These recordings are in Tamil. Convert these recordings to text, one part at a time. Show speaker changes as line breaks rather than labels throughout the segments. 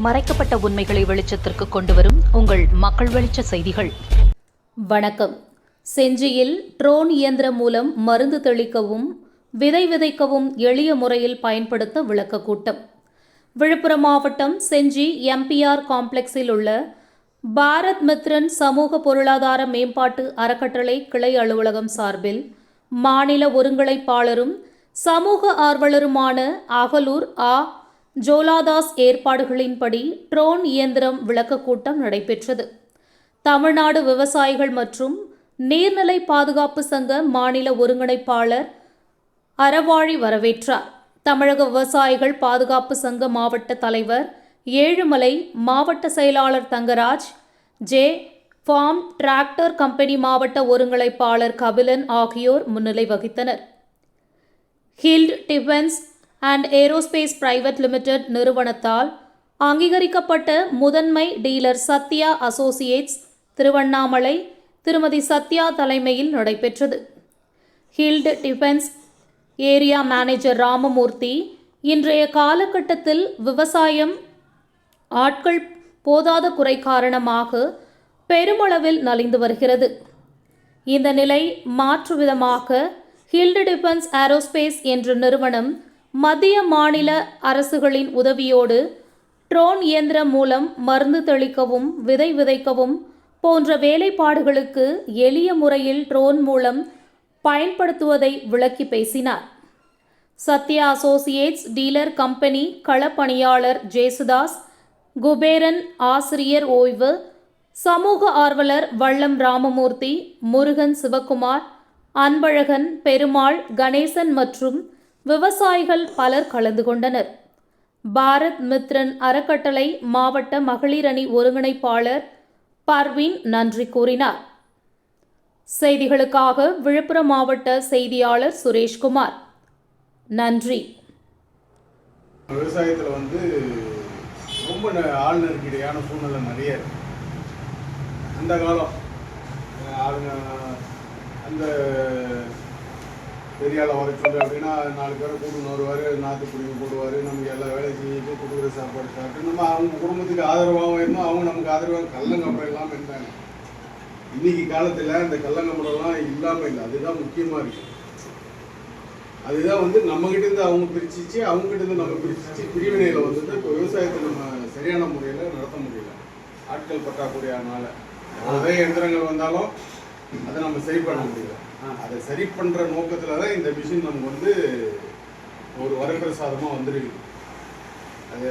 மறைக்கப்பட்ட உண்மைகளை வெளிச்சத்திற்கு கொண்டுவரும் உங்கள் மக்கள் வெளிச்ச செய்திகள்.
வணக்கம். செஞ்சியில் ட்ரோன் இயந்திரம் மூலம் மருந்து தெளிக்கவும் விதை விதைக்கவும் எளிய முறையில் பயன்படுத்த விளக்க கூட்டம். விழுப்புரம் மாவட்டம் செஞ்சி எம்பிஆர் காம்ப்ளெக்ஸில் உள்ள பாரத் மித்ரன் சமூக பொருளாதார மேம்பாட்டு அறக்கட்டளை கிளை அலுவலகம் சார்பில் மாநில ஒருங்கிணைப்பாளரும் சமூக ஆர்வலருமான அகலூர் ஜோலாதாஸ் ஏற்பாடுகளின்படி ட்ரோன் இயந்திரம் விளக்க கூட்டம் நடைபெற்றது. தமிழ்நாடு விவசாயிகள் மற்றும் நீர்நிலை பாதுகாப்பு சங்க மாநில ஒருங்கிணைப்பாளர் அறவாழி வரவேற்றார். தமிழக விவசாயிகள் பாதுகாப்பு சங்க மாவட்ட தலைவர் ஏழுமலை, மாவட்ட செயலாளர் தங்கராஜ், ஃபார்ம் டிராக்டர் கம்பெனி மாவட்ட ஒருங்கிணைப்பாளர் கபிலன் ஆகியோர் முன்னிலை வகித்தனர். Hilt defence and aerospace private limited நிறுவனத்தால் அங்கீகரிக்கப்பட்ட முதன்மை டீலர் சத்யா அசோசியேட்ஸ் திருவண்ணாமலை திருமதி சத்யா தலைமையில் நடைபெற்றது. ஹில்ட் டிஃபென்ஸ் ஏரியா மேனேஜர் ராமமூர்த்தி, இன்றைய காலகட்டத்தில் விவசாயம் ஆட்கள் போதாத குறை காரணமாக பெருமளவில் நலிந்து வருகிறது. இந்த நிலை மாற்று விதமாக ஹில்ட் டிஃபென்ஸ் ஏரோஸ்பேஸ் என்ற நிறுவனம் மத்திய மாநில அரசுகளின் உதவியோடு ட்ரோன் இயந்திரம் மூலம் மருந்து தெளிக்கவும் விதை விதைக்கவும் போன்ற வேலைப்பாடுகளுக்கு எளிய முறையில் ட்ரோன் மூலம் பயன்படுத்துவதை விளக்கி பேசினார். சத்யா அசோசியேட்ஸ் டீலர் கம்பெனி களப்பணியாளர் ஜேசுதாஸ், குபேரன் ஆசிரியர் ஓய்வு, சமூக ஆர்வலர் வள்ளம் ராமமூர்த்தி, முருகன் சிவகுமார், அன்பழகன், பெருமாள், கணேசன் மற்றும் விவசாயிகள் பலர் கலந்து கொண்டனர். பாரத் மித்ரன் அறக்கட்டளை மாவட்ட மகளிர் அணி ஒருங்கிணைப்பாளர் பர்வீன் நன்றி கூறினார். செய்திகளுக்காக விழுப்புரம் மாவட்ட செய்தியாளர் சுரேஷ்குமார். நன்றி.
விவசாயத்தில் ரொம்ப ஆள் நெருக்கடியான சூழ்நிலை நிறைய இருக்கு. அந்த காலம் ஆளுங்க அந்த பெரிய ஆளை வர சொல்லு அப்படின்னா 4 பேரை கூட்டுன்னு வருவார், நாற்று பிடிங்க போடுவார், நமக்கு எல்லா வேலையும் செஞ்சுட்டு கொடுக்குற சாப்பாடு சாப்பிட்டு நம்ம அவங்க குடும்பத்துக்கு ஆதரவாகவும் இருந்தோம், அவங்க நமக்கு ஆதரவாக கள்ளங்கப்படம் இல்லாமல் இருந்தாங்க. இன்னைக்கு காலத்தில் அந்த கள்ளங்கப்படம்லாம் இல்லாமல் இல்லை. அதுதான் முக்கியமாக இருக்குது. அதுதான் நம்மகிட்டேருந்து அவங்க பிரிச்சிச்சு, அவங்ககிட்டேருந்து நம்ம பிரிச்சிச்சு பிரிவினையில் இப்போ விவசாயத்தை நம்ம சரியான முறையில் நடத்த முடியல. ஆட்கள் பற்றாக்குறையானால அதே எந்திரங்கள் வந்தாலும் அதை நம்ம சரி பண்ண முடியல. அதை சரி பண்ணுற நோக்கத்தில் தான் இந்த மிஷின் நமக்கு ஒரு வரப்பிரசாதமாக வந்துருக்கு. அதை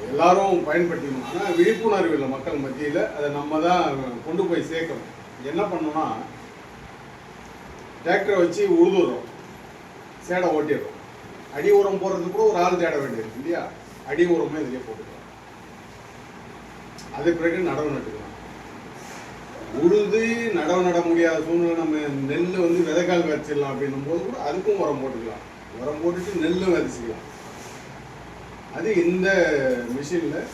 எல்லாரும் பயன்படுத்திக்கணும். ஆனால் விழிப்புணர்வு இல்லை மக்கள் மத்தியில். அதை நம்ம தான் கொண்டு போய் சேர்க்கணும். என்ன பண்ணோம்னா, டிராக்டரை வச்சு உழுதுறோம், சேடை ஓட்டிடுறோம். அடி உரம் போடுறதுக்கு கூட ஒரு ஆள் தேட வேண்டியிருக்கு இல்லையா? அடி உரமே இதிலே போட்டுக்கலாம். அது பிறகு நடவு நட்டுக்கலாம். உழுது நடவு நட முடியாத சூழ்நிலை நம்ம நெல் விதைக்கால் விதைச்சிடலாம் அப்படின்னும் போது கூட அதுக்கும் உரம் போட்டுக்கலாம். உரம் போட்டுட்டு நெல்லும் விதைச்சிக்கலாம். அது இந்த மிஷினில்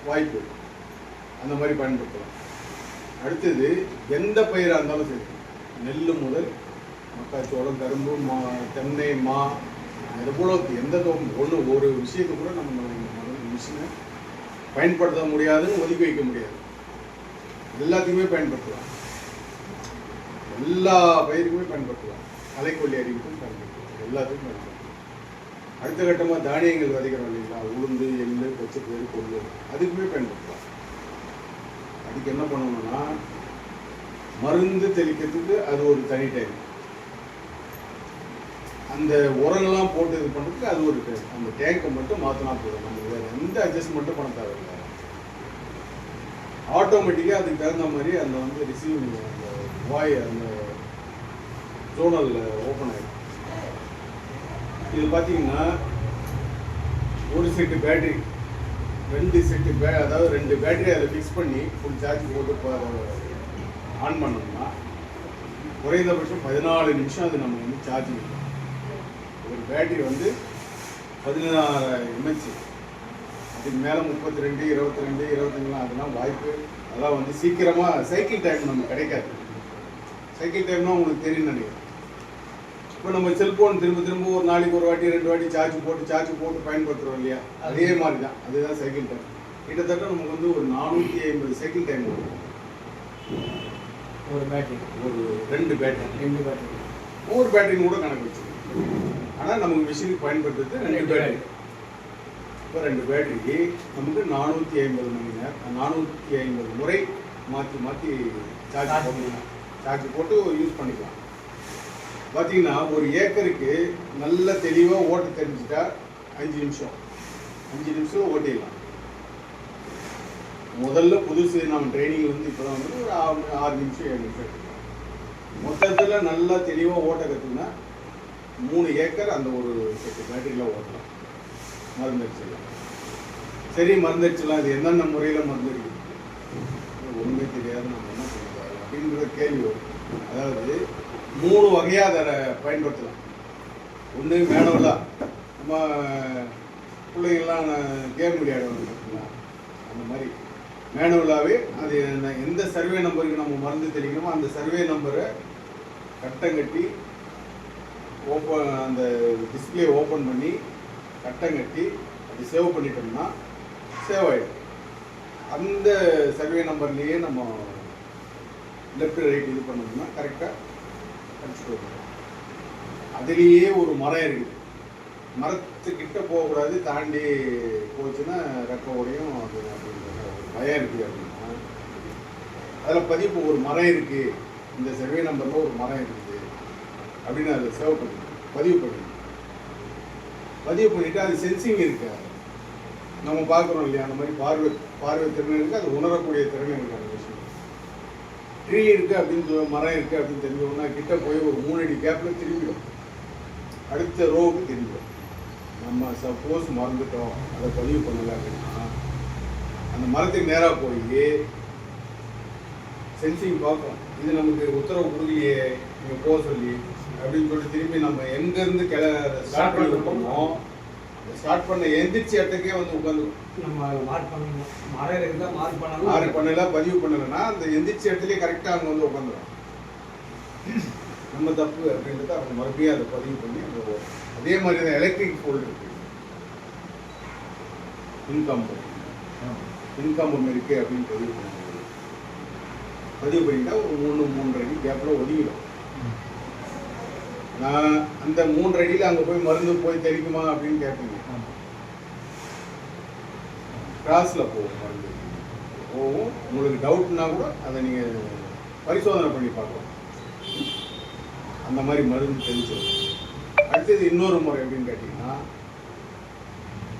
வாய்ப்பு அந்த மாதிரி பயன்படுத்தலாம். அடுத்தது எந்த பயிராக இருந்தாலும் சரி, நெல் முதல் மக்காச்சோளம், கரும்பு, தென்னை, மா, இது போல எந்த ஒரு விஷயத்தை கூட நம்ம மிஷினை பயன்படுத்த முடியாதுன்னு ஒதுக்கி வைக்க முடியாது. எல்லாத்துக்குமே பயன்படுத்தலாம். எல்லா பயிருக்குமே பயன்படுத்தலாம். களைக்கொல்லி அறிவுக்கும் பயன்படுத்தலாம். எல்லாத்துக்கும் பயன்படுத்தலாம். அடுத்த கட்டமாக தானியங்கள் விதைக்கிறோம் இல்லைங்களா? உளுந்து, எள்ளு, பச்சைப்பயிறு, கொள்ளு, அதுக்குமே பயன்படுத்தலாம். அதுக்கு என்ன பண்ணணும்னா, மருந்து தெளிக்கிறதுக்கு அது ஒரு தனி டைம். அந்த உரங்கள்லாம் போட்டு இது பண்ணுறதுக்கு அது ஒரு டைம். அந்த டேங்கை மட்டும் மாற்றினா போதும். நம்ம வேறு எந்த அட்ஜஸ்ட்மெண்ட்டும் பண்ண தேவையில்லை. ஆட்டோமேட்டிக்காக அதுக்கு தகுந்த மாதிரி அந்த ரிசீவிங் அந்த வாய் அந்த ஜோனலில் ஓப்பன் ஆகிடும். இது பார்த்தீங்கன்னா ஒரு செட்டு பேட்டரி, 2 செட்டு அதாவது 2 பேட்டரி அதை ஃபிக்ஸ் பண்ணி ஃபுல் சார்ஜ் போட்டு ஆன் பண்ணோம்னா குறைந்தபட்சம் 14 நிமிஷம் அது நம்ம சார்ஜ் பண்ணும். ஒரு பேட்டரி 16 mAh. இதுக்கு மேலே 32, 22, 25 அதெல்லாம் வாய்ப்பு. அதெல்லாம் சீக்கிரமாக சைக்கிள் டைம் நமக்கு கிடைக்காது. சைக்கிள் டைம்னா உங்களுக்கு தெரியும் நினைக்கிறேன். இப்போ நம்ம செல்ஃபோன் திரும்ப ஒரு நாளைக்கு ஒரு வாட்டி 2 வாட்டி சார்ஜ் போட்டு பயன்படுத்துகிறோம் இல்லையா, அதே மாதிரி தான். அதுதான் சைக்கிள் டைம். கிட்டத்தட்ட நமக்கு வந்து ஒரு 450 சைக்கிள் டைம் வரும்.
ஒரு பேட்டரி,
ஒரு 2 பேட்டரி, ஒரு பேட்டரின்னு கூட கணக்கு வச்சுக்கணும். ஆனால் நமக்கு மிஷினுக்கு பயன்படுத்துறது 2 பேட்டரி. இப்போ 2 பேட்டரிக்கு நமக்கு 450 மணி நேரம் 450 முறை மாற்றி சார்ஜ் போட்டு யூஸ் பண்ணிக்கலாம். பார்த்தீங்கன்னா ஒரு ஏக்கருக்கு நல்ல தெளிவாக ஓட்ட தெரிஞ்சுட்டா 5 நிமிஷம் ஓட்டிடலாம். முதல்ல புதுசு நம்ம ட்ரைனிங் வந்து இப்போ தான் வந்து ஒரு 6 நிமிஷம் 7 நிமிஷம் எடுத்துக்கலாம். மொத்தத்தில் நல்லா தெளிவாக ஓட்ட கற்றுக்குன்னா 3 ஏக்கர் அந்த ஒரு செட்டு பேட்டரியில் ஓட்டலாம். மருந்தடிச்சிடலாம். சரி, மருந்தடிச்சிடலாம். இது என்னென்ன முறையில் மருந்தடிக்குது ஒன்றுமே தெரியாது, நம்ம என்ன பண்ணிக்கலாம் அப்படின்ற கேள்வி வரும். அதாவது 3 வகையாக அதை பயன்படுத்தலாம். ஒன்று மேனுவலாக, நம்ம பிள்ளைங்கள்லாம் கேம் விளையாடுவாங்க, அந்த மாதிரி மேனுவலாகவே அது எந்த சர்வே நம்பருக்கு நம்ம மருந்து தெளிக்கணுமோ அந்த சர்வே நம்பரை கட்டம் கட்டி அந்த டிஸ்பிளே ஓப்பன் பண்ணி கட்டம் கட்டி அது சேவ் பண்ணிட்டோம்னா சேவ் ஆகிடும். அந்த சர்வே நம்பர்லேயே நம்ம லெஃப்ட் ரைட் இது பண்ணோம்னா கரெக்டாக அடிச்சுட்டு வருவோம். அதுலேயே ஒரு மரம் இருக்குது, மரத்துக்கிட்ட போகக்கூடாது, தாண்டி போச்சுன்னா ரெக்க உடையும் அப்படின்ற ஒரு பயம் இருக்குது. அப்படின்னா அதில் பதிப்பு ஒரு மரம் இருக்குது, இந்த சர்வே நம்பரில் ஒரு மரம் இருக்குது அப்படின்னு அதை சேவ் பண்ணி பதிவு பண்ணிவிட்டு அது சென்சிங் இருக்கு. நம்ம பார்க்குறோம் இல்லையா, அந்த மாதிரி பார்வை திறமை இருக்குது, அது உணரக்கூடிய திறமை இருக்குது. அந்த விஷயம் ட்ரீ இருக்குது அப்படின்னு மரம் இருக்குது அப்படின்னு தெரிஞ்சோம்னா கிட்ட போய் ஒரு 3 அடி கேப்பில் திரும்பிடும், அடுத்த ரோவுக்கு திரும்பிடும். நம்ம சப்போஸ் மறந்துட்டோம், அதை பதிவு பண்ணலை அப்படின்னா அந்த மரத்துக்கு நேராக போய் சென்சிங் பார்க்கணும். இது நமக்கு உத்தரவு கொடுக்கலையே நீங்கள் போக சொல்லி அப்படின்னு சொல்லிட்டு திரும்பி நம்ம எங்கேருந்து ஸ்டார்ட் பண்ணி விட்டோமோ ஸ்டார்ட் பண்ண எந்திரிச்சு இடத்துக்கே வந்து உட்காந்துரும்.
நம்ம மார்க் பண்ணணும்,
மார்க் பண்ணல பதிவு பண்ணலைன்னா அந்த எந்திரிச்சு இடத்துலேயே கரெக்டாக அங்கே வந்து உட்காந்துரும். நம்ம தப்பு அப்படின்றத அவங்க மறுபடியும் அதை பதிவு பண்ணி அந்த அதே மாதிரி தான் எலக்ட்ரிக் போல்டு இருக்கு, இன்கம் இருக்கு அப்படின்னு பதிவு பண்ணிட்டா ஒரு 3-3.5 அடி கேப்பில் ஒதுங்கிடும். நான் அந்த 3 அடியில் அங்கே போய் மருந்து போய் தெளிக்குமா அப்படின்னு கேட்பீங்க. கிராஸில் போகும், மருந்து போகும். உங்களுக்கு டவுட்னா கூட அதை நீங்கள் பரிசோதனை பண்ணி பார்க்கலாம். அந்த மாதிரி மருந்து தெளிச்சிடும். அடுத்தது இன்னொரு முறை எப்படின்னு கேட்டிங்கன்னா,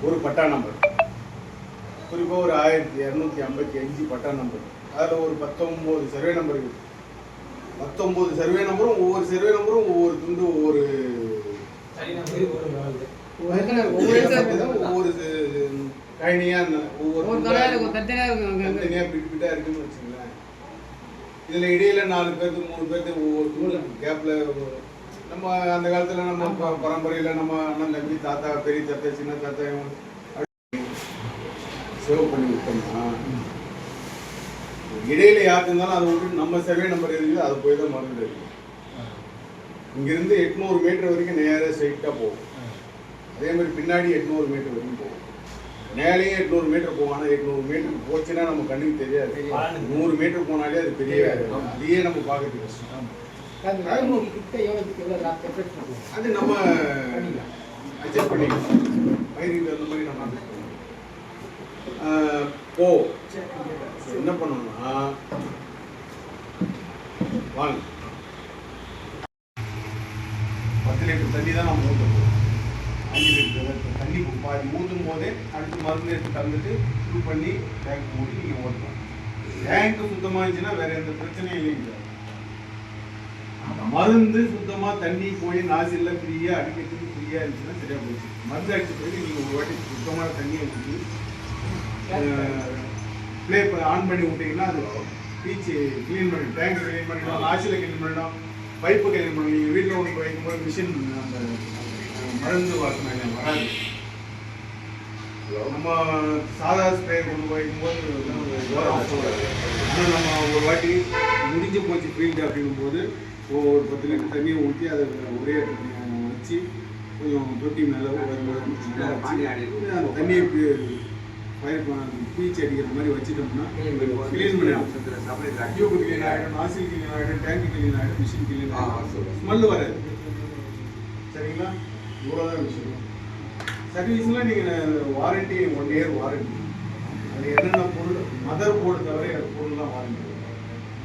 ஒரு பட்டா நம்பர், குறிப்பாக ஒரு 1255 பட்டா நம்பர், அதில் ஒரு 19 சர்வே நம்பர் இருக்குது. 19 சர்வே நம்பரும் ஒவ்வொரு சர்வே நம்பரும் ஒவ்வொரு துண்டு ஒவ்வொரு கயனியாக ஒவ்வொரு தனித்தனியாக பிட்டா இருக்குன்னு வச்சுங்களேன். இதில் இடையில 4 பேருக்கு 3 பேருக்கு ஒவ்வொரு துண்டு கேப்பில் நம்ம அந்த காலத்தில் நம்ம பரம்பரையில் நம்ம அண்ணன் தம்பி தாத்தா பெரிய தாத்தா சின்ன தாத்தா சேவ் பண்ணி விட்டோம்னா இடையில யாருக்கு இருந்தாலும் அதை விட்டு நம்ம சர்வே நம்பர் இருக்குது, அதை போய் தான் மருந்து இருக்குது. இங்கிருந்து 800 மீட்டர் வரைக்கும் நேராக ஸ்ட்ரைட்டாக போகும். அதே மாதிரி பின்னாடி 800 மீட்டர் வரைக்கும் போகும். மேலேயே 800 மீட்டர் போகும். ஆனால் 800 மீட்டருக்கு போச்சுன்னா நம்ம கண்ணுக்கு தெரியாது. 100 மீட்டர் போனாலே அது பெரிய அதையே நம்ம பார்க்கறதுக்கு கஷ்டம். அது நம்ம அட்ஜஸ்ட் பண்ணிக்கலாம். பயிர்கள் அந்த மாதிரி நம்ம அட்ஜஸ்ட் பண்ணிக்கலாம். என்ன பண்ணணும்னா, வாங்க 10 லிட்டர் தண்ணி தான் நம்ம ஊற்றணும். 5 லிட்டர் தண்ணி பாதி ஊற்றும் போதே அடுத்து மருந்து எடுத்து கலந்துட்டு ஃபில் பண்ணி டேங்க் மூடி நீங்கள் ஓட்டலாம். டேங்க்கு சுத்தமாக இருந்துச்சுன்னா வேற எந்த பிரச்சனையும் இல்லைங்க. மருந்து சுத்தமாக தண்ணி போய் நாசிலில் ஃப்ரீயாக அடிக்கிறதுக்கு ஃப்ரீயாக இருந்துச்சுன்னா சரியாக போச்சு. மருந்து அடிச்ச பிறகு நீங்கள் ஒரு வாட்டி சுத்தமான தண்ணியை ஊற்றி ப்ளே ஆன் பண்ணி விட்டிங்கன்னா அது பீச்சு க்ளீன் பண்ணி டேங்க் க்ளீன் பண்ணிடலாம், நாசில் க்ளீன் பண்ணிடலாம், பைப்பு க்ளீன் பண்ணி. நீங்கள் வீட்டில் ஒன்று வைக்கும்போது மிஷின் அந்த மருந்து வாசனை வராது. நம்ம சாதா ஸ்ப்ரே கொண்டு வைக்கும்போது ஆனால் நம்ம ஒரு வாட்டி முடிஞ்சு போச்சு ஃபீல்டு அப்படிங்கும்போது ஒரு 10 லிட்டர் தண்ணியை ஊற்றி அதை ஒரே வச்சு கொஞ்சம் தொட்டி மேலே அந்த தண்ணியை பீச்சு அடிக்கிற மாதிரி வச்சுட்டோம்னா க்ளீன் பண்ணிடும். டியூப் க்ளீன் ஆகிடும், நாசில் க்ளீன் ஆகிடும், டேங்க் க்ளீன் ஆகிடும், மிஷின் க்ளீன் ஆகிடும், ஸ்மெல்லு வராது. சரிங்களா? இவ்வளோதான் விஷயம். சர்வீஸ்லாம் நீங்கள் வாரண்டி 1 இயர் வாரண்டி. அது என்னென்ன பொருள் மதர் போர்டு தவிர பொருள்லாம் வாரண்டி.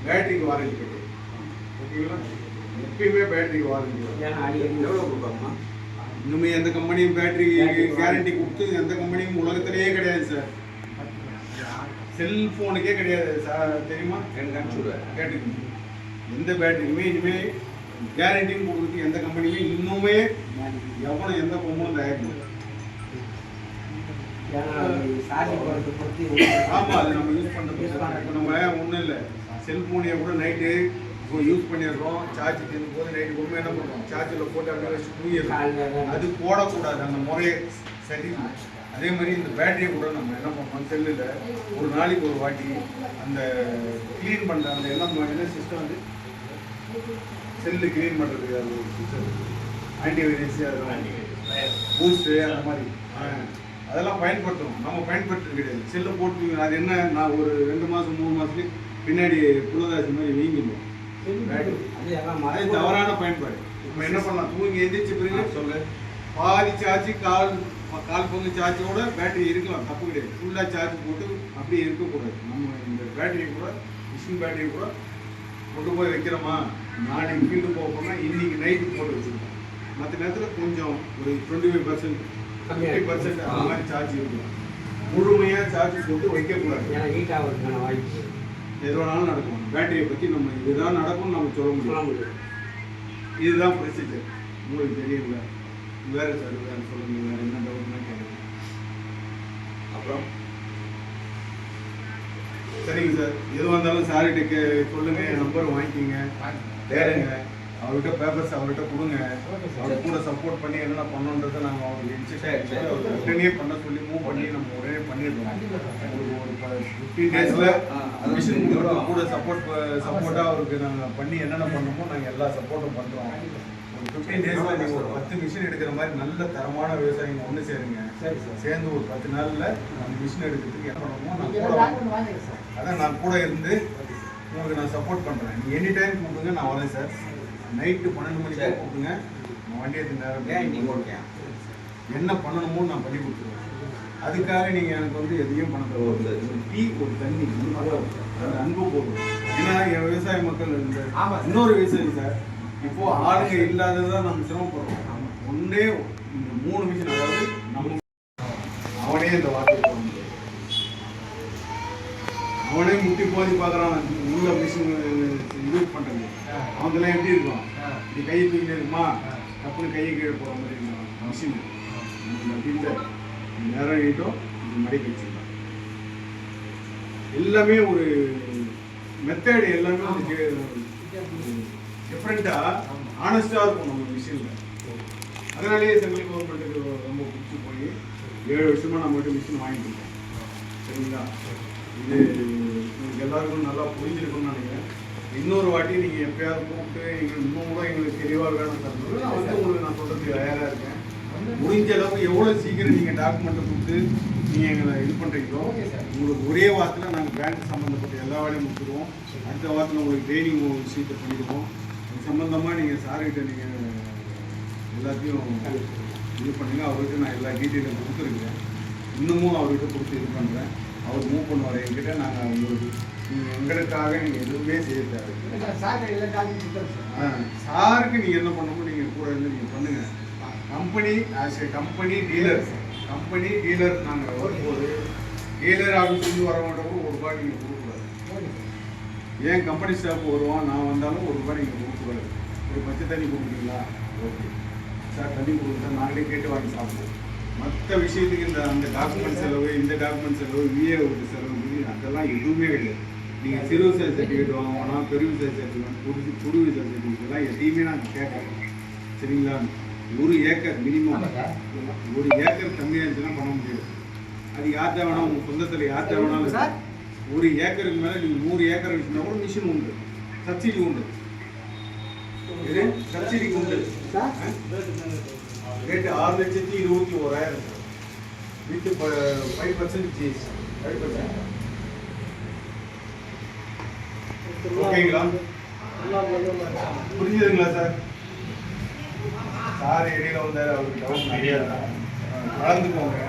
பேட்டரிக்கு வாரண்டி கிடையாது. ஓகேங்களா? எப்பயுமே பேட்டரிக்கு வாரண்டி.
எவ்வளோ கொடுப்பாங்கம்மா?
இன்னுமே எந்த கம்பெனியும் பேட்டரி கேரண்டி கொடுத்து எந்த கம்பெனியும் உலகத்திலேயே கிடையாது சார். செல்ஃபோனுக்கே கிடையாது சார், தெரியுமா? கேட்டுக்கணும். எந்த பேட்டரிக்குமே இனிமேல் கேரண்டின்னு கொடுக்குறது எந்த கம்பெனியுமே இன்னுமே எவனும் எந்த பொம்மும் தயாரிக்கணும். ஆமாம், அது நம்ம யூஸ் பண்ணுறது. இப்போ நம்ம ஒன்றும் இல்லை, செல்ஃபோனையை கூட நைட்டு இப்போ யூஸ் பண்ணிடுறோம், சார்ஜ் தீர்ந்து போது நைட்டு பொம்மை என்ன பண்ணுறோம், சார்ஜில் போட்டு அப்படியே வச்சு தூங்கிடுறோம். அது போடக்கூடாது, அந்த முறையை சரி. அதே மாதிரி இந்த பேட்டரியை கூட நம்ம என்ன பண்ணுறோம், செல்லில் ஒரு நாளைக்கு ஒரு வாட்டி அந்த க்ளீன் பண்ணுற அந்த என்ன சிஸ்டம் வந்து செல்லு க்ளீன் பண்ணுறதுக்கு அது ஒரு சிஸ்டம், ஆன்டிவைரஸ், அதெல்லாம் பூஸ்ட்டு அந்த மாதிரி அதெல்லாம் பயன்படுத்தணும். நம்ம பயன்படுத்துறது கிடையாது. செல்லை போட்டு அது என்ன, நான் ஒரு 2 மாதம் 3 மாதத்துக்கு பின்னாடி புலதாசி மாதிரி வீங்கிடுவோம். அது தவறான பயன்பாடு. இப்போ என்ன பண்ணலாம், தூங்கி எந்திரிச்ச பிறகு சொல்ல பாதி சார்ஜ் கால் பங்கு சார்ஜோட பேட்டரி இருக்கலாம், தப்பு கிடையாது. ஃபுல்லாக சார்ஜ் போட்டு அப்படியே இருக்கக்கூடாது. நம்ம இந்த பேட்டரியை கூட மிஷின் பேட்டரியை கூட கொண்டு போய் வைக்கிறோமா, நாளைக்கு ஃபீல்டு போகணும்னா இன்னைக்கு நைட்டு போட்டு வச்சுருக்கோம். மற்ற நேரத்தில் கொஞ்சம் ஒரு 25% 50% அந்த மாதிரி சார்ஜ் இருக்கலாம். முழுமையாக சார்ஜ் போட்டு வைக்கக்கூடாது. எது வேணாலும் நடக்கும். பேட்டரியை பற்றி நம்ம இதுதான் நடக்கும்னு நம்ம சொல்ல முடியும். இதுதான் ப்ரொசீஜர். உங்களுக்கு தெரியல, வேறு சார் வேறு சொல்லுங்கள், வேறு என்ன டவுட்னா கேட்குறேன். அப்புறம் சரிங்க சார், எது வந்தாலும் சார்கிட்ட சொல்லுங்கள், என் நம்பர் வாங்கிக்கிங்க, தேடுங்க, அவர்கிட்ட பேப்பர்ஸ் அவர்கிட்ட கொடுங்க. அவர் கூட சப்போர்ட் பண்ணி என்னென்ன பண்ணணுன்றதை நாங்கள் அவருக்கு இன்ஸ்ட்ரக்ஷன் உடனே பண்ண சொல்லி மூவ் பண்ணி நம்ம உடனே பண்ணிடுறோம். ஒரு 15 டேஸில் மிஷின் கூட சப்போர்ட்டாக அவருக்கு நாங்கள் பண்ணி என்னென்ன பண்ணணுமோ நாங்கள் எல்லா சப்போர்ட்டும் பண்ணுறோம். ஒரு 15 டேஸில் நீங்கள் ஒரு 10 மிஷின் எடுக்கிற மாதிரி நல்ல தரமான விவசாயிங்க ஒன்று சேருங்க. சேர்ந்து ஒரு 10 நாளில் அந்த மிஷின் எடுக்கிறதுக்கு என்ன பண்ணணுமோ நான் கூட இருந்து உங்களுக்கு நான் சப்போர்ட் பண்ணுறேன். நீங்கள் எனி டைம் கூப்பிடுங்க, நான் வரேன் சார். நைட்டு 12 மணிக்கு கூப்பிடுங்க, நான் வண்டி எடுத்து நேரம் என்ன பண்ணணுமோ நான் பண்ணி கொடுத்துருவேன். அதுக்காக நீங்கள் எனக்கு வந்து எதையும் பண்ண தேவை. ஒரு டீ ஒரு தண்ணி அந்த அன்பு போடும். ஏன்னா என் விவசாய மக்கள் இந்த இன்னொரு விவசாயி சார், இப்போது ஆளுங்க இல்லாததான் நம்ம சிரமப்படுறோம். ஒன்றே இந்த 3 மிஷின், அதாவது நம்ம அவனே இந்த வார்த்தையை போட முடியாது. அவனே முட்டி போதி பார்க்குறான் உள்ள மிஷின் யூஸ் பண்ணுறது. அவங்கெல்லாம் எப்படி இருக்கும், இப்படி கையை தூக்கிட்டு இருக்குமா, டப்புன்னு கையை கீழே போகிற மாதிரி இருக்கும் மிஷின். அப்படின்ட்டு நேரம் ஆகிட்டோம், இது மடிக்க வச்சுக்கலாம். எல்லாமே ஒரு மெத்தட், எல்லாமே வந்து டிஃப்ரெண்ட்டாக ஆனஸ்டாக இருக்கும் நம்ம மிஷினில். அதனாலேயே சென்ட்ரல் கவர்மெண்ட்டுக்கு ரொம்ப பிடிச்சி போய் 7 வருஷமாக நம்மகிட்ட மிஷின் வாங்கிட்டு இருக்கோம். சரிங்களா? இது உங்களுக்கு எல்லாருக்கும் நல்லா புரிஞ்சிருக்கும்னு நினைக்கிறேன். இன்னொரு வாட்டி நீங்கள் எப்பயாவது கூப்பிட்டு எங்களுக்கு இன்னும் கூட எங்களுக்கு தெளிவாக வேணும் தரணும், நான் வந்து உங்களுக்கு நான் சொல்கிறதுக்கு தயாராக இருக்கேன். முடிஞ்ச அளவுக்கு எவ்வளோ சீக்கிரம் நீங்கள் டாக்குமெண்ட்டை கொடுத்து நீங்கள் எங்களை இது பண்ணுறீங்களோ, உங்களுக்கு ஒரே வாரத்தில் நாங்கள் பேங்க் சம்மந்தப்பட்ட எல்லா வேலையும் முடிச்சிடுவோம். அடுத்த வாரத்தில் உங்களுக்கு ட்ரைனிங் விஷயத்தை பண்ணிடுவோம். அது சம்மந்தமாக நீங்கள் சார்கிட்ட நீங்கள் எல்லாத்தையும் இது பண்ணுங்க. அவர்கிட்ட நான் எல்லா டீட்டெயிலும் கொடுத்துருக்கேன். இன்னமும் அவர்கிட்ட கொடுத்து இது பண்ணுறேன். அவர் மூவ் பண்ணுவார் என்கிட்ட. நாங்கள் உங்களுக்கு எங்களுக்காக நீங்கள் எதுவுமே செய்ய தேவை. சாருக்கு நீங்கள் என்ன பண்ணணுமோ நீங்கள் கூட இருந்து நீங்கள் பண்ணுங்கள். Company as a company dealer நாங்கள் வரும்போது டீலர் ஆஃபீஸ்லேருந்து வர மாட்டோம், ₹1 நீங்கள் கொடுக்கக்கூடாது. ஏன் கம்பெனி ஸ்டாஃப் வருவான், நான் வந்தாலும் ₹1 நீங்கள் கொடுக்கக்கூடாது. ஒரு பச்சை தண்ணி கொடுக்குறீங்களா, ஓகே சார் தண்ணி கொடுக்குறா, நாங்களே கேட்டு வாங்கி சாப்பிடுவோம். மற்ற விஷயத்துக்கு அந்த டாக்குமெண்ட் செலவு, இந்த டாக்குமெண்ட் செலவு, விஏ செலவு, அதெல்லாம் எதுவுமே கிடையாது. நீங்கள் சிறு விவசாய சர்டிஃபிகேட் வாங்கினா, பெரு விவசாய சர்டிஃபிகேட், புது விவசாய சர்டிஃபிகேட்லாம் எதையுமே நாங்கள் கேட்குறோம். சரிங்களா? 1 ஏக்கர் மினிமம், 1 ஏக்கர் கம்மியாக இருந்துச்சுன்னா பண்ண முடியாது. அது யார்கிட்ட வேணால், உங்கள் சொந்தத்தில் யார்கிட்ட வேணாலும் 1 ஏக்கருக்கு மேலே நீங்கள் 100 ஏக்கர் வச்சுருந்தா கூட மிஷின் உண்டு, சப்சிடி உண்டு. இது சப்சிடிக்கு உண்டு ரேட்டு 6,21,000 வித் 5% ஜிஎஸ்டி 5%. ஓகேங்களா? புரிஞ்சுதுங்களா சார்? சார் இடையில வந்தார், அவருக்கு டவுட் நிறையா தான். கலந்துக்கோங்க,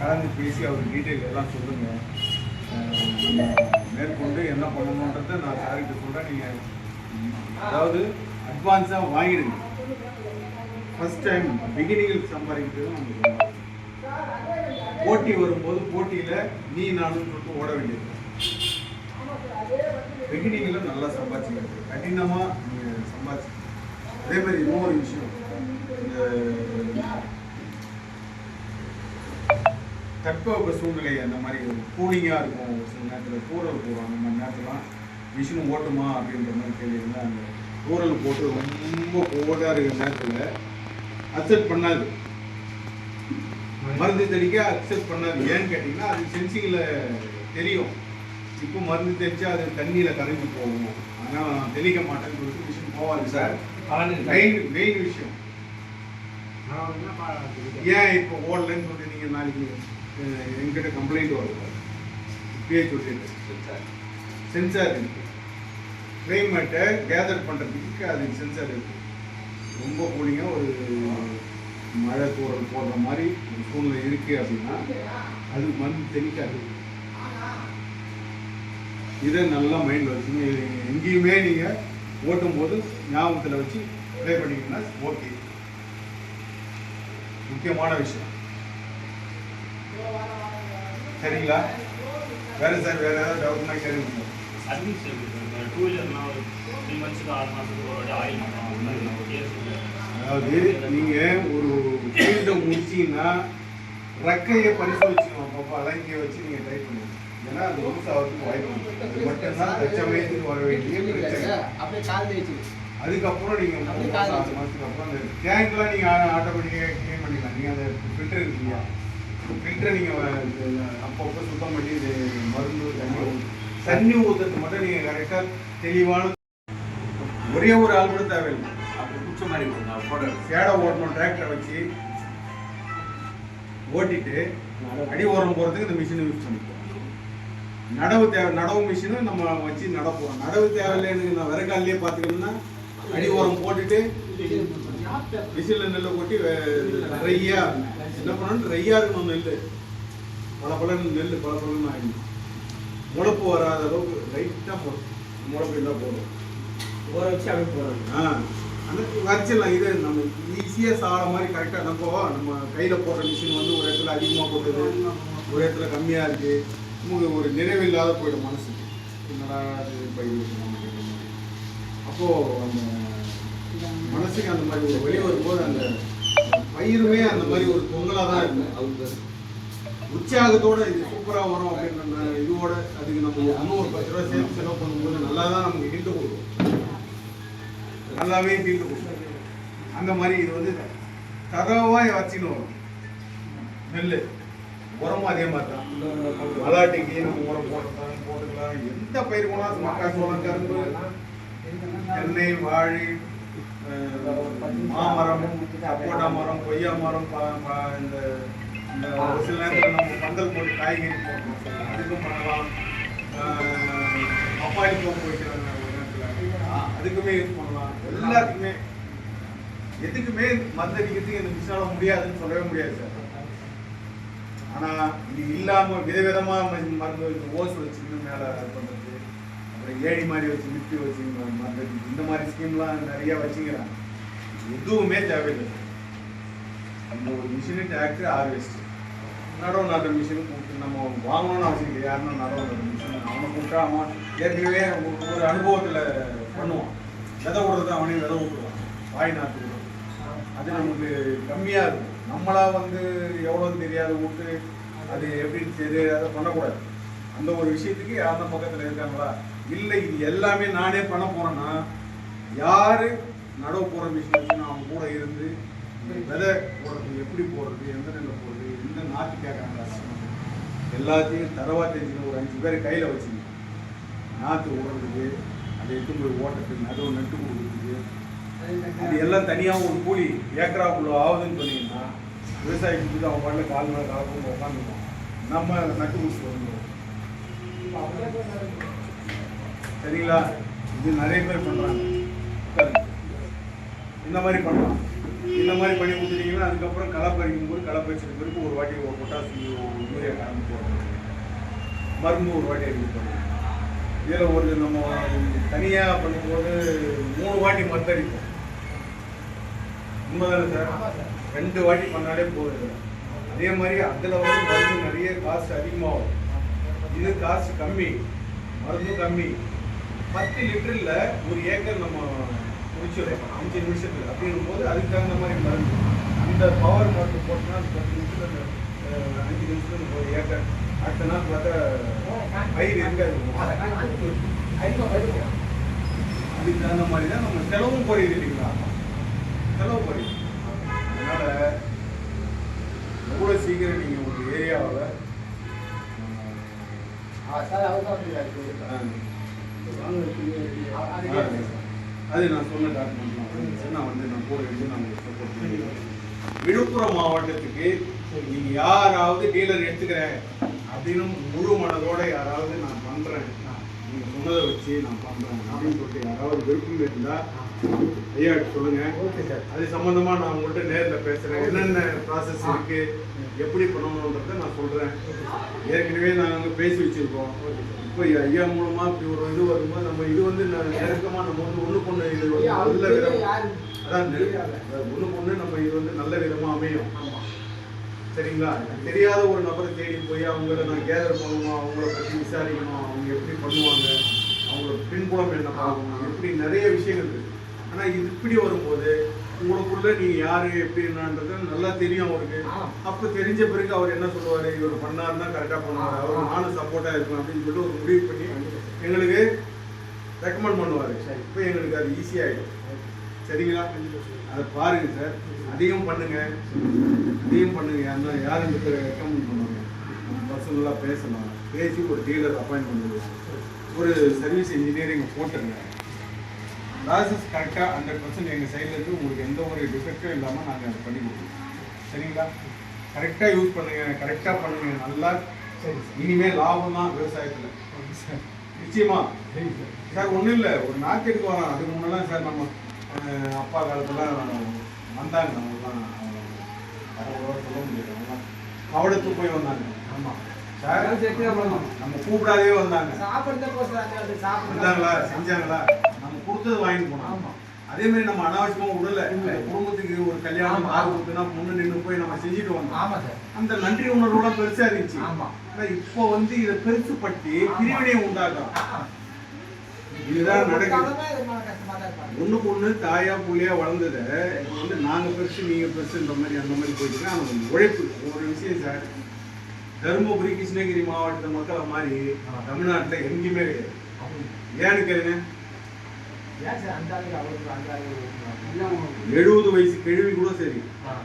கலந்து பேசி அவருக்கு டீட்டெயில் எல்லாம் சொல்லுங்கள். மேற்கொண்டு என்ன பண்ணணுன்றதை நான் சார்கிட்ட சொல்கிறேன். நீங்கள் அதாவது அட்வான்ஸாக வாங்கிடுங்க. ஃபர்ஸ்ட் டைம் பிகினிங்கில் சம்பாதிக்கிறது நமக்கு போட்டி வரும்போது போட்டியில் நீ நானும் சொல்லிட்டு ஓட வேண்டியது. பிகினிங்கில் நல்லா சம்பாதிச்சிங்க, கடினமாக நீங்கள் சம்பாதிச்சு. அதே மாதிரி இன்னொரு விஷயம், இந்த தட்பவெப்ப சூழ்நிலை அந்த மாதிரி கூலிங்காக இருக்கும். ஒரு சில நேரத்தில் தூரல் போடும். அந்த மாதிரி நேரத்துலாம் மிஷின் ஓட்டுமா அப்படின்ற மாதிரி கேள்விங்களா, அந்த தூரல் போட்டு ரொம்ப கோடாக இருக்கிற நேரத்தில் அக்செப்ட் பண்ணாது, மருந்து தெளிக்க அக்செப்ட் பண்ணாது. ஏன்னு கேட்டிங்கன்னா அது சென்சிங்கில் தெரியும். இப்போ மருந்து தெளிச்சா அது தண்ணியில் கரைஞ்சி போகும், அதனால் நான் தெளிக்க மாட்டேன்னு சொல்லிட்டு மிஷின் போவாது சார். மெயின் விஷயம் ஏன் இப்போ ஓடலன்னு சொல்லிட்டு நீங்கள் நாளைக்கு எங்கிட்ட கம்ப்ளைண்ட் வருது. இப்பயே சொல்லிட்டு சென்சார் இருக்கு, கிளைமேட்டை கேதர் பண்ணுறதுக்கு அது சென்சார் இருக்கு. ரொம்ப கூலிங்காக ஒரு மழை தூரல் போடுற மாதிரி ஒரு சூழ்நிலை இருக்கு அப்படின்னா அது மருந்து தெளிக்காது. இதை நல்லா மைண்டில் வச்சுங்க. எங்கேயுமே நீங்கள் ஓட்டும் போது ஞாபகத்தில் வச்சு ப்ளே பண்ணிங்கன்னா ஓகே. முக்கியமான விஷயம். சரிங்களா? வேற சார் வேற ஏதாவது டவுட்னா கேளுங்க. அதாவது நீங்கள் ஒரு ஃபீல்டை முடிச்சிங்கன்னா ரெக்கையை பரிசோதிச்சுக்கணும். அப்பப்போ அலங்கிய வச்சு நீங்கள் டைப் பண்ணுங்க. ஏன்னா அது யூஸ் ஆகிறதுக்கு வாய்ப்பு இருக்குது. அது மட்டும்தான் தற்சமயத்துக்கு வர வேண்டிய பிரச்சனை. அதுக்கப்புறம் நீங்கள் 3 மாதம் 6 மாதத்துக்கு அப்புறம் அந்த டேங்க்லாம் நீங்கள் ஆட்டோமேட்டிக்காக க்ளீன் பண்ணிக்கலாம். நீங்கள் அந்த ஃபில்டர் இருக்கு இல்லையா, ஃபில்டரை நீங்கள் அப்பப்போ சுத்தம் பண்ணி இது மருந்து தண்ணி ஊற்றுறதுக்கு மட்டும் நீங்கள் கரெக்டாக தெளிவான ஒரே ஒரு ஆள் கூட தேவையில்லை. அப்படி குச்ச மாதிரி சேடை ஓட்டணும். டிராக்டரை வச்சு ஓட்டிட்டு அடி ஓரம் போகிறதுக்கு இந்த மிஷினை யூஸ் பண்ணிப்போம். நடவு தேவை, நடவு மிஷினும் நம்ம வச்சு நடப்போம். நடவு தேவையில்லைன்னு நான் விறகாலிலே பார்த்துக்கணும்னா அடி ஓரம் போட்டுட்டு மிஷினில் நெல்லை கொட்டி நிறையா என்ன பண்ணணும், நிறையா இருக்கணும் நெல். பல நெல் பல ஆகிடும். முளைப்பு வராத அளவுக்கு லைட்டாக போடும். முளைப்பு இருந்தால் போடும். ஊற வச்சு அப்படி போடணும். அந்த வச்சிடலாம். இது நம்ம ஈஸியாக சாகிற மாதிரி கரெக்டாக நம்ம கையில் போடுற மிஷின் வந்து ஒரு இடத்துல அதிகமாக போடுறது, ஒரு இடத்துல கம்மியாக இருக்குது. உங்களுக்கு ஒரு நிறைவில்லாத போயிடும் மனசுக்கு. என்னடா அது பயிர். அப்போது அந்த மனசுக்கு அந்த மாதிரி ஒரு வெளியே வரும்போது அந்த பயிருமே அந்த மாதிரி ஒரு பொங்கலாக தான் இருக்கும். உற்சாகத்தோடு இது சூப்பராக வரும் அப்படின்ற இதோட அதுக்கு நம்ம இன்னும் ஒரு 10 ரூபா சேர்த்து செலவு பண்ணும்போது நல்லா தான் நமக்கு ஹீல்டு கொடுக்கும். நல்லாவே ஹீல்டு கொடுக்கும். அந்த மாதிரி இது வந்து தரவாக வச்சுன்னு வரும். நெல் உரமும் அதே மாதிரி தான். மலாட்டிக்கு நம்ம உரம் போட்டுக்கலாம். எந்த பயிர் போனாலும் மக்காச்சோளம், கரும்பு, தென்னை, வாழை, மாமரம், சப்போட்டா மரம், கொய்யா மரம், இந்த ஒரு சில நேரத்தில் நம்ம பந்தல் போட்டு காய்கறி போட்டோம், அதுக்கும் பண்ணலாம். பப்பாளி தோப்பு வைக்கிறாங்க ஒரு நேரத்தில், அதுக்குமே யூஸ் பண்ணலாம். எல்லாத்துக்குமே எதுக்குமே மருந்தடிக்கிறதுக்கு இந்த மிஷினால முடியாதுன்னு சொல்லவே முடியாது சார். ஆனால் இது இல்லாமல் விதவிதமாக மருந்து வச்சு ஓஸ் வச்சுக்கணும் மேலே பண்ணுறது, அப்புறம் ஏடி மாதிரி வச்சு லிஃப்ட் வச்சு மருந்து இந்த மாதிரி ஸ்கீம்லாம் நிறையா வச்சுக்கிறாங்க. எதுவுமே தேவையில்லை. அந்த ஒரு மிஷினு டிராக்டர் ஹார்வெஸ்ட் நடவு நடுற மிஷினு கூப்பிட்டு நம்ம வாங்கணும்னு அவசியம் இல்லை. யாருன்னா நடவு நடுற மிஷின் அவனை கூப்பிட்டா அவன் ஏற்கனவே ஒரு அனுபவத்தில் பண்ணுவான். விதை விடுறது அவனே விதை விட்டுருவான், வாய் நாற்று விடுவான். அது நமக்கு கம்மியாக இருக்கும். நம்மளா வந்து எவ்வளோன்னு தெரியாத விட்டு அது எப்படின்னு தெரியாத பண்ணக்கூடாது. அந்த ஒரு விஷயத்துக்கு யாருன்னா பக்கத்தில் இருக்காங்களா இல்லை, இது எல்லாமே நானே பண்ண போனேன்னா யார் நடவு போகிற மிஷின் வச்சு அவங்க கூட இருந்து விதை போடுறது, எப்படி போடுறது, எந்த நெல்லை போடுறது, எந்த நாற்று கேட்குறாங்க, எல்லாத்தையும் தரவா தெரிஞ்சுக்கணும். ஒரு 5 பேர் கையில் வச்சுக்கணும். நாற்று ஓடுறதுக்கு, அதை எடுத்து போய் ஓட்டுறதுக்கு, நடுவு நட்டு கொடுக்குறதுக்கு, அது எல்லாம் தனியாக ஒரு கூலி ஏக்கராக்குள்ள ஆகுதுன்னு சொன்னீங்கன்னா விவசாயிக்கு அவன் பண்ண கால் மேலே காலக்கும் உட்காந்துருக்கோம். நம்ம நட்டு ஊசி வந்துடும். சரிங்களா? இது நிறைய பேர் பண்ணுறாங்க. இந்த மாதிரி பண்ணலாம். இந்த மாதிரி பண்ணி கொடுத்துட்டீங்கன்னா அதுக்கப்புறம் களை பறிக்கும் போது களை பறிச்சது பிறகு ஒரு வாட்டி ஒரு பொட்டாசியம் யூரியா கலந்து போடணும், மருந்து ஒரு வாட்டி அடிக்க போடணும். இதில் ஒரு நம்ம தனியாக பண்ணும்போது 3 வாட்டி மருந்து அடிப்போம். உண்மைதானே சார்? 2 வாட்டி பண்ணாலே போகுது. அதே மாதிரி அதில் வந்து மருந்து நிறைய காசு அதிகமாகும். இது காசு கம்மி, மருந்து கம்மி. 10 லிட்டரில் 1 ஏக்கர் நம்ம முடிச்சிடும் 5 நிமிஷத்தில். அப்படின்னும் போது அதுக்கு தகுந்த மாதிரி மருந்து அந்த பவர் மருந்து போட்டோம்னா 10 நிமிஷத்தில் 5 நிமிஷத்தில் 1 ஏக்கர். அடுத்த நாள் பார்த்தா பயிர் இருக்காது. அதுக்கு தகுந்த மாதிரி தான் நம்ம செலவும் குறையுது இல்லைங்களா? செலவு குறையுது. அதனால் எவ்வளோ சீக்கிரம் நீங்கள் உங்கள் ஏரியாவில் அது நான் சொன்ன டாக்குமெண்ட் நான் வந்து நான் கூட எடுத்து நான் சப்போர்ட் பண்ணிடுவேன். விழுப்புரம் மாவட்டத்துக்கு நீங்கள் யாராவது டீலர் எடுத்துக்கிறேன் அப்படின்னு முழு மனதோட யாராவது நான் பண்ணுறேன், நீங்கள் சொன்னதை வச்சு நான் பண்ணுறேன் அப்படின்னு சொல்லிட்டு யாராவது விருப்பம் இருந்தால் ஐயா சொல்லுங்க. அது சம்பந்தமா நான் உங்கள்கிட்ட நேரில் பேசுறேன். என்னென்ன ப்ராசஸ் இருக்கு, எப்படி பண்ணணுன்றதை நான் சொல்றேன். ஏற்கனவே நாங்கள் பேசி வச்சிருக்கோம். இப்போ ஐயா மூலமா இப்படி ஒரு இது வரும்போது நம்ம இது வந்து நெருக்கமா நம்ம வந்து ஒண்ணுக்கு ஒண்ணு இது நல்ல விதம், அதான் ஒண்ணுக்கு ஒண்ணு நம்ம இது வந்து நல்ல விதமா அமையும். சரிங்களா? தெரியாத ஒரு நபரை தேடி போய் அவங்கள நான் கேதர் பண்ணணும், அவங்கள பற்றி விசாரிக்கணும், அவங்க எப்படி பண்ணுவாங்க, அவங்களோட பின்புலம் என்ன பார்க்கணும், எப்படி நிறைய விஷயங்கள் இருக்கு. ஆனால் இது இப்படி வரும்போது உங்களுக்குள்ள நீங்கள் யார் எப்படி என்னன்றது நல்லா தெரியும் அவருக்கு. அப்போ தெரிஞ்ச பிறகு அவர் என்ன சொல்லுவார், இவர் பண்ணாருன்னா கரெக்டாக பண்ணுவார், அவர் நானும் சப்போர்ட்டாக இருக்கும் அப்படின்னு சொல்லிட்டு ஒரு முடிவு பண்ணி எங்களுக்கு ரெக்கமெண்ட் பண்ணுவார். இப்போ எங்களுக்கு அது ஈஸியாகிடும். சரிங்களா? அதை பாருங்கள் சார். அதையும் பண்ணுங்கள், அதையும் பண்ணுங்கள். அந்த யாரும் ரெக்கமெண்ட் பண்ணுவாங்க, பர்சனலாக பேசலாம், பேசி ஒரு டீலர் அப்பாயின்ட் பண்ணுவோம், ஒரு சர்வீஸ் இன்ஜினியரிங் போட்டுருங்க. ப்ராசஸ் கரெக்டாக 100% எங்கள் சைட்லேருந்து உங்களுக்கு எந்த ஒரு டிஃபெக்டும் இல்லாமல் நாங்கள் அதை பண்ணி கொடுப்போம். சரிங்களா? கரெக்டாக யூஸ் பண்ணுங்கள், கரெக்டாக பண்ணுங்கள். நல்லா இனிமேல் லாபம் தான் விவசாயத்தில். நிச்சயமா சார். ஒன்றும் இல்லை, ஒரு மார்க்கெட்டுக்கு வரோம். அதுக்கு முன்னெல்லாம் சார் நம்ம அப்பா காலத்துலாம் வந்தாங்க. அவங்களாம் சொல்ல முடியாது, அவங்களாம் கவடத்து போய் வந்தாங்க. ஆமாம் சார், நம்ம கூப்பிடாதே வந்தாங்க. வந்தாங்களா, செஞ்சாங்களா, நம்ம கொடுத்தது வாங்கிட்டு போனோம். அதே மாதிரி நம்ம அனாவசியமாக உடலை குடும்பத்துக்கு ஒரு கல்யாணம் ஆகுதுன்னா முன்னு நின்று போய் நம்ம செஞ்சுட்டு வந்தோம். அந்த நன்றி உணர்வோட பெருசா இருந்துச்சு. ஆனால் இப்போ வந்து இதை பெருசுப்பட்டு பிரிவினையை உண்டாக்கலாம். இதுதான் நடக்குது. ஒண்ணுக்கு ஒண்ணு தாயா புள்ளையா வளர்ந்ததை இப்போ வந்து நாங்கள் பெருசு நீங்கள் பெருசுன்ற மாதிரி அந்த மாதிரி போயிட்டு. ஆனால் உழைப்பு ஒரு விஷயம் சார். தருமபுரி கிருஷ்ணகிரி மாவட்ட மக்களை மாதிரி தமிழ்நாட்டில் எங்கேயுமே கிடையாது. ஏன்னு கேளுங்க, 70 வயசு கேள்வி கூட சரி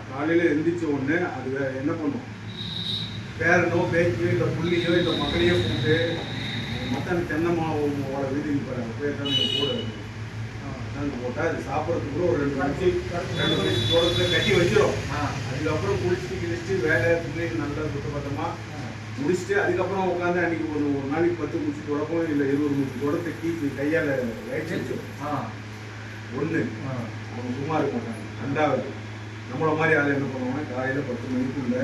காலையில் எந்திரிச்ச உடனே அது என்ன பண்ணும், பேரனோ பேச்சியோ இல்லை புள்ளியோ இல்லை மக்களையோ கூப்பிட்டு மற்ற தென்னை மாவோட வீட்டுக்கு போய் கூட போட்டால் அது சாப்பிட்றதுக்குள்ள ஒரு 2 நிமிஷம் தோட்டத்தில் கட்டி வச்சிடும். அதுக்கப்புறம் குளிச்சுட்டு கிழிச்சிட்டு வேலை துணி நல்லா சுத்தபத்தமாக முடிச்சுட்டு அதுக்கப்புறம் உட்காந்து அன்றைக்கி ஒரு நாளைக்கு 10 முடிச்சு தொடப்போம் இல்லை 20 முடிச்சு தொடத்தை கீச்சு கையால் வச்சு ஒன்று அவங்க சும்மா இருக்க மாட்டாங்க. 2வது நம்மளை மாதிரி ஆள் என்ன பண்ணுவாங்கன்னா காலையில் 10 மணிக்குள்ள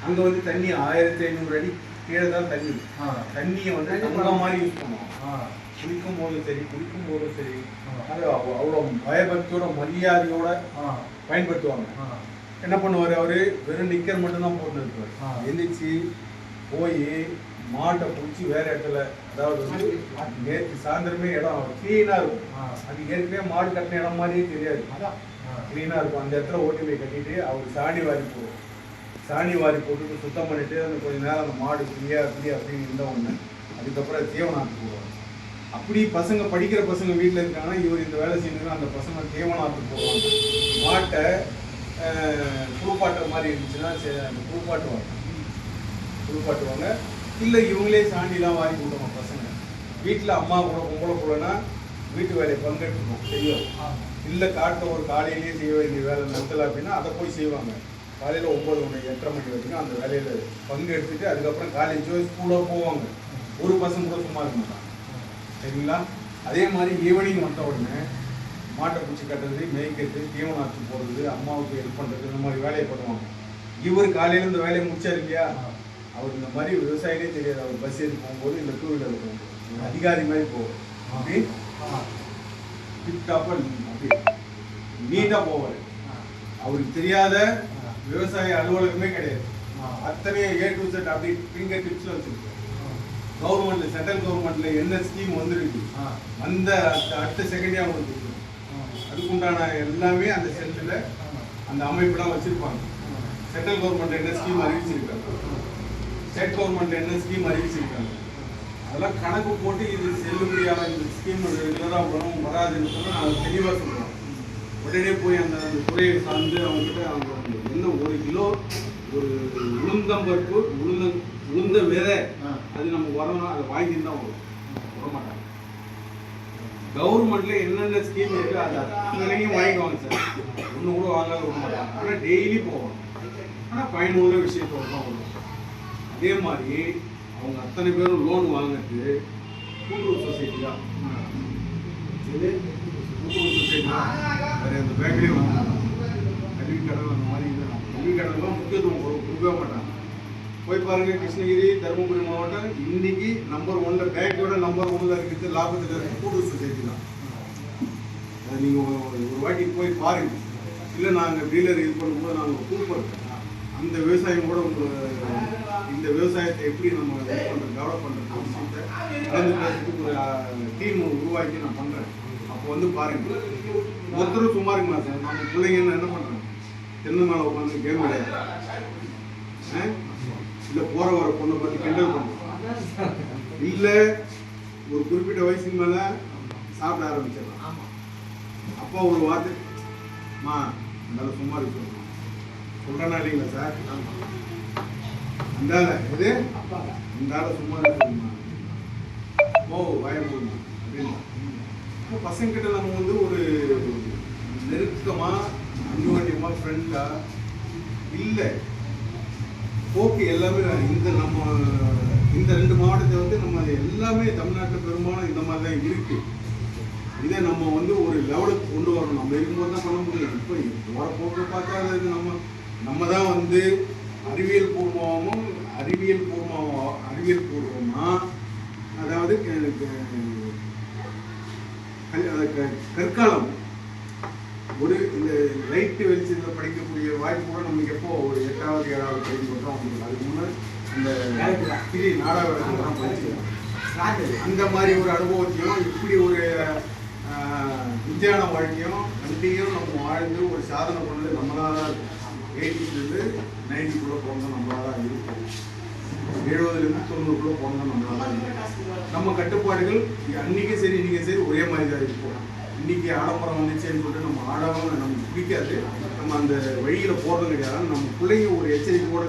அங்கே வந்து தண்ணி 1500 அடி கீழே தான் தண்ணி. தண்ணியை வந்து தங்கம் மாதிரி யூஸ் பண்ணுவோம். குளிக்கும் போதும் சரி குடிக்கும் போதும் சரி அது அவ்வளோ பயபக்தியோட மரியாதையோட பயன்படுத்துவாங்க. என்ன பண்ணுவார், அவர் வெறும் நிக்கர் மட்டும்தான் போட்டு இருப்பார். எந்திரிச்சு போய் மாட்டை பிடிச்சி வேற இடத்துல, அதாவது வந்து நேற்று சாயந்தரமே இடம் க்ளீனாக இருக்கும். அது ஏற்கனவே மாடு கட்டின இடம் மாதிரியே தெரியாது, க்ளீனாக இருக்கும். அந்த இடத்துல ஓட்டி போய் கட்டிட்டு அவர் சாணி வாரி போடுவோம். சாணி வாரி போட்டுட்டு சுத்தம் பண்ணிட்டு அந்த கொஞ்ச நேரம் அந்த மாடு ஃப்ரீயாக அப்படின்னு இருந்த ஒன்று. அதுக்கப்புறம் தீவனாத்து போடுவாங்க. அப்படி பசங்க படிக்கிற பசங்க வீட்டில் இருக்காங்கன்னா இவர் இந்த வேலை செய்யணுன்னா அந்த பசங்க தீவனாத்து போடுவாங்க. மாட்டை குளிப்பாட்டுற மாதிரி இருந்துச்சுன்னா அந்த குளிப்பாட்டுவாங்க. இல்லை இவங்களே சாண்டிலாம் வாரி போடுவாங்க பசங்க. வீட்டில் அம்மா கூட பொம்பளை போலன்னா வீட்டு வேலையை பங்கெடுத்துக்கும் செய்யும். இல்லை காட்டில் ஒரு காலையிலேயே செய்ய வேண்டிய வேலை நடத்தலை அப்படின்னா அதை போய் செய்வாங்க. காலையில் 9 மணி 8:30 மணி வரைக்கும் அந்த வேலையில் பங்கெடுத்துட்டு அதுக்கப்புறம் காலேஜ் ஸ்கூலோ போவாங்க. ஒரு பசங்க கூட சும்மா இருக்க மாட்டாங்க. சரிங்களா? அதே மாதிரி ஈவினிங் வந்த உடனே மாட்டை பிடிச்சி கட்டுறது, மேய்க்கிறது, தீவனாச்சு போடுறது, அம்மாவுக்கு ஹெல்ப் பண்ணுறது, இந்த மாதிரி வேலையை பண்ணுவாங்க. இவர் காலையில் இந்த வேலையை முடிச்சார் இல்லையா, அவர் இந்த மாதிரி விவசாயிலே தெரியாது. அவர் பஸ் ஏறி போகும்போது இல்லை 2 வீலர் போகும்போது அதிகாரி மாதிரி போவார். அப்படி டிப்டாப்பாக அப்படி நீட்டாக போவார். அவருக்கு தெரியாத விவசாய அலுவலகமே கிடையாது. அத்தனையும் A to Z அப்படி ஃபிங்கர் டிப்ஸில் வச்சுருக்கோம். கவர்மெண்ட்டில் சென்ட்ரல் கவர்மெண்ட்டில் என்ன ஸ்கீம் வந்துருக்கு அந்த அடுத்த செகண்டே அவங்களுக்கு கொடுக்கும். அதுக்குண்டான எல்லாமே அந்த சென்டரில் அந்த அமைப்பெல்லாம் வச்சுருப்பாங்க. சென்ட்ரல் கவர்மெண்ட் என்ன ஸ்கீம் அறிவிச்சிருக்காங்க, ஸ்டேட் கவர்மெண்ட் என்ன ஸ்கீம் அறிவிச்சிருக்காங்க, அதெல்லாம் கணக்கு போட்டு இது செல்லுபடியான இந்த ஸ்கீம் ரெகுலராக வரும் வராதுன்னு சொன்னால் நாங்கள் தெளிவாக சொல்லுவோம். உடனே போய் அந்த துறையை சார்ந்து அவங்ககிட்ட அவங்க என்ன 1 கிலோ ஒரு உளுந்தம்பருப்பு உளுந்த விதை அது நம்ம வரணும், அதை வாங்கிட்டு தான் வரும், வர மாட்டாங்க. கவர்மெண்ட்ல என்னென்ன ஸ்கீம் இருக்கு அது அத்தனையும் வாங்கிக்குவாங்க சார். ஒன்று கூட வாங்காத வர மாட்டாங்க. ஆனால் டெய்லி போவாங்க. ஆனால் பயனுள்ள விஷயத்தோடு தான் வரும். அதே மாதிரி அவங்க அத்தனை பேரும் லோன் வாங்கினது கூட்டுறவு சொசைட்டி தான். கூட்டுறவு சொசைட்டி தான் வேறு அந்த பேங்க்லேயே வாங்கினாங்க. கல்வி கடன் அந்த மாதிரி கல்வி கடன்லாம் முக்கியத்துவம் கொடுக்கவே மாட்டாங்க. போய் பாருங்கள், கிருஷ்ணகிரி தருமபுரி மாவட்டம் இன்னைக்கு நம்பர் 1 பேங்கோட நம்பர் 1 இருக்கிறது லாபத்தில் இருக்கிற கூட்டுறவு சொசைட்டி தான். அதை நீங்கள் ஒரு வாட்டி போய் பாருங்கள். இல்லை நாங்கள் டீலர் இது பண்ணும்போது நாங்கள் கூப்பிடுறோம். அந்த விவசாயம் கூட இந்த விவசாயத்தை எப்படி நம்ம டெவலப் பண்ணுறது விஷயத்தை கலந்து பேசுறதுக்கு ஒரு டீம் உருவாக்கி நான் பண்ணுறேன். அப்போ வந்து பாருங்கள், ஒருத்தரும் சும்மா இருக்குமா சார்? நம்ம பிள்ளைங்கன்னு என்ன பண்ணுறோம்? தென்னை மேலே உட்காந்து கேம் விளையாடுறோம். இல்லை போகிற வர பொண்ணை பார்த்து கிண்டல் பண்ணுறோம். இல்லை ஒரு குறிப்பிட்ட வயசுக்கு மேலே சாப்பிட ஆரம்பிச்சிடலாம். அப்போ ஒரு வார்த்தைமா அதனால சும்மா இருக்கு சொல்கிறேன்னா இல்லைங்களா சார்? அந்தால இது அந்தால சும்மா இருக்குமா வாய போடுமா அப்படின்னா இப்போ பசங்கிட்ட நம்ம வந்து ஒரு நெருக்கமாக அன்யோன்யமாக ஃப்ரெண்டாக இல்லை போக்கு எல்லாமே இந்த 2 மாவட்டத்தை வந்து நம்ம எல்லாமே தமிழ்நாட்டில் பெரும்பாலும் இந்த மாதிரி தான் இருக்குது. இதை நம்ம வந்து ஒரு லெவலுக்கு கொண்டு வரணும். நம்ம இருக்கும்போது தான் பண்ண முடியும். இப்போ போகிற போக்க பார்த்தா அது நம்ம தான் வந்து அறிவியல் பூர்வமாக அதாவது கற்காலம் ஒரு இந்த லைட்டு வெளிச்சத்தில் படிக்கக்கூடிய வாய்ப்பு கூட நமக்கு எப்போ ஒரு 8வது 7வது படிக்கும் போது தான் உங்களுக்கு. அதுக்கு முன்னாடி அந்த திரி நாடகம் படிச்சுக்கலாம். அந்த மாதிரி ஒரு அனுபவத்தையும் இப்படி ஒரு விஞ்ஞான வாழ்க்கையும் கண்டியும் நம்ம வாழ்ந்து ஒரு சாதனை பண்ணது நம்மளாக தான் இருக்கும். 80s 90 பிறந்த நம்மளாக தான் இருக்கும். 70 90 பிறந்த நம்மளாக தான் இருக்கும். நம்ம கட்டுப்பாடுகள் அன்றைக்கும் சரி இன்றைக்கும் சரி ஒரே மாதிரி தான் இருக்கும். இன்றைக்கி ஆடம்பரம் வந்துச்சேன்னு சொல்லிட்டு நம்ம ஆடம்பரம் நமக்கு பிடிக்காது. நம்ம அந்த வழியில் போகிறது கிடையாது. நம்ம பிள்ளைங்க ஒரு எச்சரிக்கையோட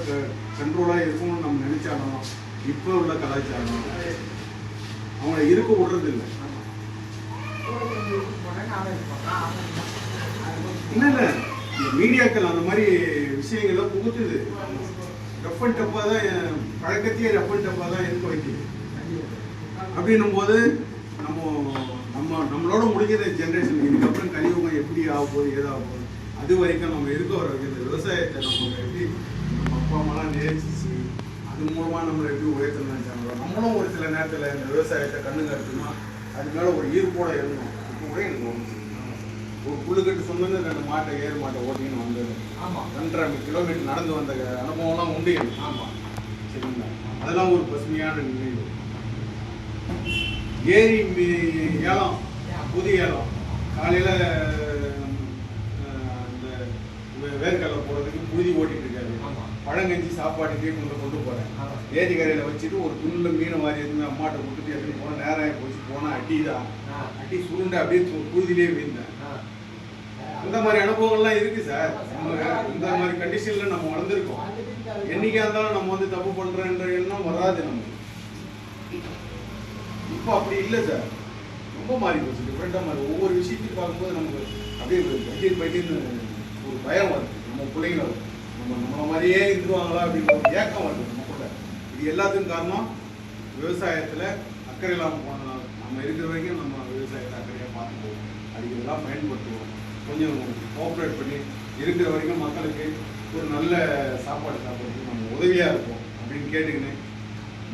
கண்ட்ரோலாக இருக்கணும்னு நம்ம நினச்சாலும் இப்போ உள்ள கலாச்சாரம் அவங்கள இருக்க விடுறது இல்லை. இல்லை இந்த மீடியாக்கள் அந்த மாதிரி விஷயங்களை புகுத்துது. ரஃப் அண்ட் டப்பாக தான் பழக்கத்தையே ரஃப் அண்ட் டப்பாக தான் இருக்க வைக்குது. அப்படின்னும் போது நம்மளோட முடிஞ்ச ஜென்ரேஷன் இதுக்கப்புறம் கலியுகம் எப்படி ஆக போகுது ஏதாக போகுது அது வரைக்கும் நம்ம இருக்க வர இந்த விவசாயத்தை நம்ம எப்படி நம்ம அப்பா அம்மாலாம் நேசிச்சு அது மூலமாக நம்மளை எப்படி உயர்த்தணும்னு நினச்சாங்களோ நம்மளும் ஒரு சில நேரத்தில் இந்த விவசாயத்தை கண்ணுங்க எடுத்துனா அதுக்கு மேலே ஒரு ஈர்ப்போட இருந்தோம். இப்போ கூட எனக்கு ஒரு புல்லுக்கட்டு சொன்னது 2 மாட்டை ஏறு மாட்டை ஓட்டின்னு வந்தது. ஆமாம் 2.5 கிலோமீட்டர் நடந்து வந்த அனுபவம்லாம் உண்டு. ஆமாம் சரிங்களா? அதெல்லாம் ஒரு பசுமையான நினைவு. ஏரி ஏலம் புது ஏலம் காலையில் இந்த வேர்க்கடலை போடுறதுக்கு புழுதி ஓட்டிகிட்டு இருக்காரு. பழங்கஞ்சி சாப்பாட்டுக்கே கொண்டு போகிறேன். ஏரி கரையில் வச்சுட்டு ஒரு துள்ள மீனை மாதிரி எதுவுமே அம்மாட்ட கொடுத்துட்டு எடுத்துகிட்டு போனால் நேரம் போச்சு. போனால் அட்டி சுருண்டை அப்படியே புழுதிலே வீழ்ந்தேன். இந்த மாதிரி அனுபவங்கள்லாம் இருக்குது சார். இந்த மாதிரி கண்டிஷனில் நம்ம வளர்ந்துருக்கோம். என்றைக்கா இருந்தாலும் நம்ம வந்து தப்பு பண்ணுறன்ற எண்ணம் வராது நமக்கு. இப்போ அப்படி இல்லை சார். ரொம்ப மாறி போச்சு, டிஃப்ரெண்டாக மாறி. ஒவ்வொரு விஷயத்தையும் பார்க்கும்போது நமக்கு அப்படியே பைக்கின்னு ஒரு பயம் வருது. நம்ம பிள்ளைங்க நம்மளை மாதிரியே இருந்துருவாங்களா அப்படின்ற ஒரு ஏக்கம் வருது நமக்குள்ள. இது எல்லாத்துக்கும் காரணம் விவசாயத்தில் அக்கறை இல்லாமல் போனதுனால. நம்ம இருக்கிற வரைக்கும் நம்ம விவசாயத்தை அக்கறையாக பார்த்துக்குவோம், அதுக்கு இதெல்லாம் பயன்படுத்துவோம், கொஞ்சம் கோஆப்ரேட் பண்ணி இருக்கிற வரைக்கும் மக்களுக்கு ஒரு நல்ல சாப்பாடு சாப்பிட்றதுக்கு நம்ம உதவியாக இருக்கும் அப்படின்னு கேட்டுக்கினேன்.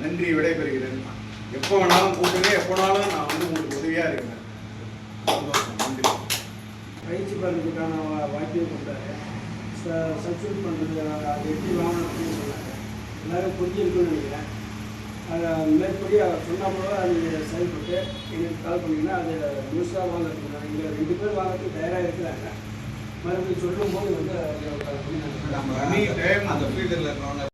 நன்றி, விடைபெறுகிறேன். எப்போ வேணாலும் கூப்பிடுங்க, எப்போனாலும் நான் வந்து உங்களுக்கு உதவியாக இருக்கிறேன். சந்தோஷம், நன்றி.
பயிற்சி பண்ணுறதுக்கான வாய்ப்பையும் கொடுத்தாரு. சப்ஸ்டியூட் பண்ணுறது அது எப்படி வாங்கணும் அப்படின்னு சொன்னாங்க. எல்லோரும் புரிஞ்சிருக்குன்னு நினைக்கிறேன். அதை மேற்படி அவர் சொன்னால் போல அது செயல்பட்டு எங்களுக்கு கால் பண்ணிங்கன்னா அது முழுசாக வாங்கிறதுக்கு இங்கே 2 பேர் வாங்கிறதுக்கு தயாராக இருக்கிறாங்க. மறுபடியும் சொல்லும்போது வந்து
நம்ம டைம் அந்த ஃபீல்டில் இருக்கிறவங்க